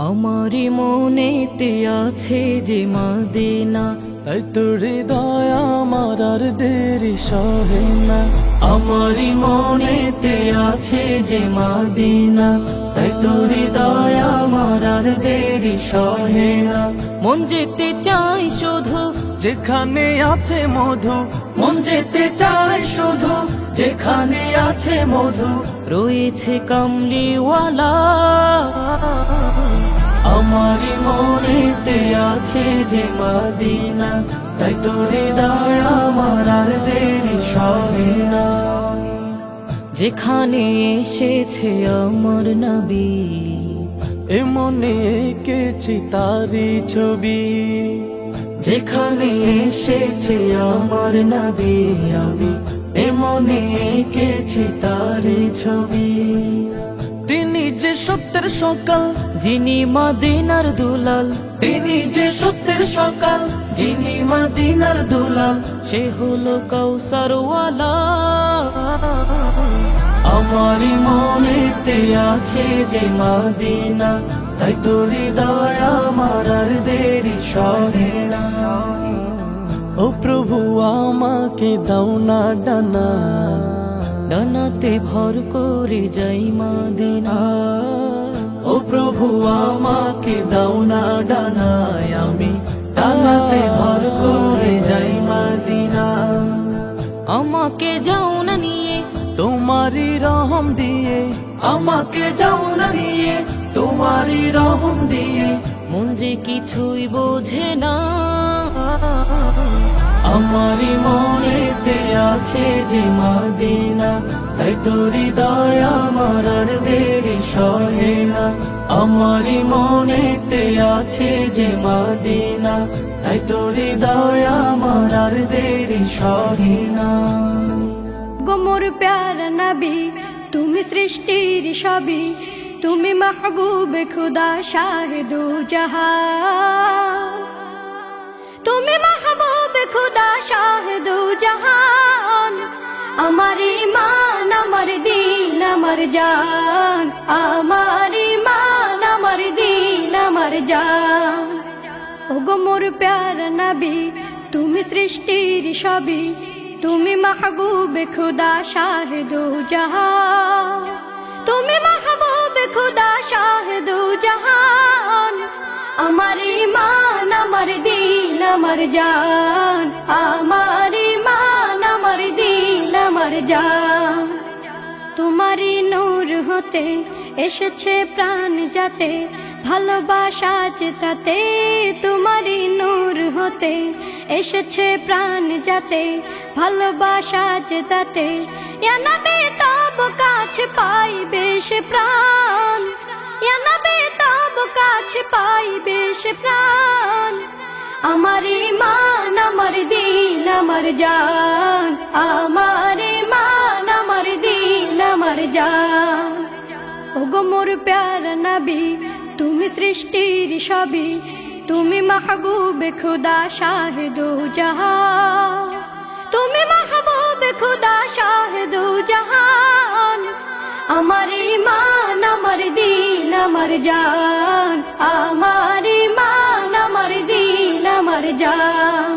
আমারি মনেতে আছে যে মদিনা, তাই তোর হৃদয় আমার আর দেরি সহে না। আমারি মনেতে আছে যে মদিনা, তাই তোর হৃদয় আমার আর দেরি সহে না। মন যেতে চাই শুধু যেখানে আছে মধু, মন যেতে চাই শুধু যেখানে আছে মধু, রয়েছে কামলিওয়ালা। আমারি মনেতে আছে যে মদিনা, তাই তোর হৃদয় আমার আর দেরি সহে না। যেখানে এসেছে আমার নবী, এ মনে এঁকেছি তারি ছবি। যেখানে এসেছে আমার নবী, আমি এ মনে এঁকেছি তারি ছবি। তিনি যে সত্যের সকাল, যিনি মদিনার দুলাল, তিনি যে সত্যের সকাল, যিনি মদিনার দুলাল, সে হলো কাউসারওয়ালা। আমারি মনেতে আছে যে মদিনা, তাই তোর হৃদয় আমার আর দেরি সহে না। ও প্রভু আমাকে দাও না ডানা, ডানাতে ভর করে যাই মদিনা। ও প্রভু আমাকে দাও না ডানায়, আমি ডানাতে ভর করে যাই মদিনা। আমাকে যাও না নিয়ে তোমারি রহম দিয়ে, আমাকে যাও না নিয়ে তোমারই রহম দিয়ে, মন যে কিছুই বোঝে না। আমারি মনেতে আছে যে মদিনা, তাই তোর হৃদয় আমার আর দেরি সহে না। আমারি মনেতে আছে যে মদিনা, তাই তোর হৃদয় আমার আর দেরি সহে না। গো মোর প্যারা নবী, তুমি সৃষ্টির সবই, তুমি মাহবুব খুদা শাহিদু জাহান। তুমি মাহবুব খুদা শাহিদু জাহান। আমার ঈমান আমার দিন আমার জান, আমার ঈমান আমার দিন আমার জান। ও গো মোর প্যারা নবী, তুমি সৃষ্টির সবই, তুমি মাহবুব খুদা শাহিদু জাহান। তুমি মাহবুব খুদা শাহিদু জাহান। আমার ঈমান আমার দিন আমার জান, আমার ঈমান আমার দিন আমার জান। তোমারি নূর হতে এসেছে প্রাণ যাতে, ভালোবাসা তাতে। তোমারি নূর হতে এসেছে প্রাণ যাতে, ভালোবাসা তাতে। ইয়া নবী তব কাছে পাইবে সে প্রাণ, ইয়া নবী তব কাছে পাইবে সে প্রাণ। আমার ঈমান আমার দিন আমার জান, আমার ঈমান আমার দিন আমার জান। ও গো মোর প্যারা নবী, তুমি সৃষ্টির সবই, তুমি মাহবুব খুদা শাহিদু জাহান। তুমি মাহবুব খুদা শাহিদু জাহান। আমার ঈমান আমার দিন আমার জান, আমার ঈমান আমার দিন আমার জান।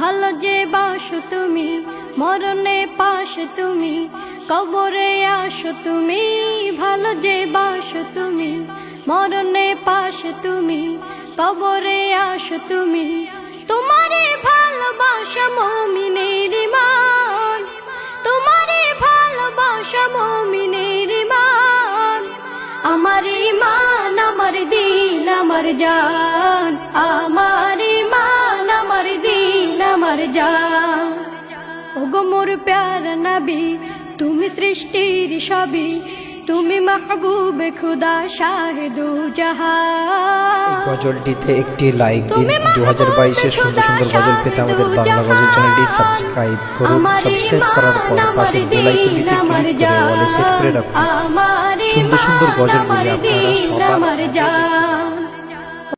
ভালো যে বাসো তুমি, মরণে পাশ তুমি, কবরে আসো তুমি। ভালো যে বাসো তুমি, মরণে পাশ তুমি, কবরে আসো তুমি। তোমারে ভালোবাসা মুমিনের ঈমান, তোমারে ভালোবাসা মুমিনের ঈমান। আমার ঈমান আমার দিন আমার জান, আমার ঈমান আমার দিন আমার জান। ও গো মোর প্যারা নবী, তুমি সৃষ্টির সবই, তুমি মাহবুব খুদা শাহিদু জাহান। এই গজলটিতে একটি লাইক দিন। 2022-এর সুন্দর সুন্দর গজল পেতে আমাদের বাংলা গজল চ্যানেলটি সাবস্ক্রাইব করুন। সাবস্ক্রাইব করার পর পাশে বেল আইকনটিতে ক্লিক করে অলে সেট করে রাখুন। সুন্দর সুন্দর গজলগুলি আপনারা সবার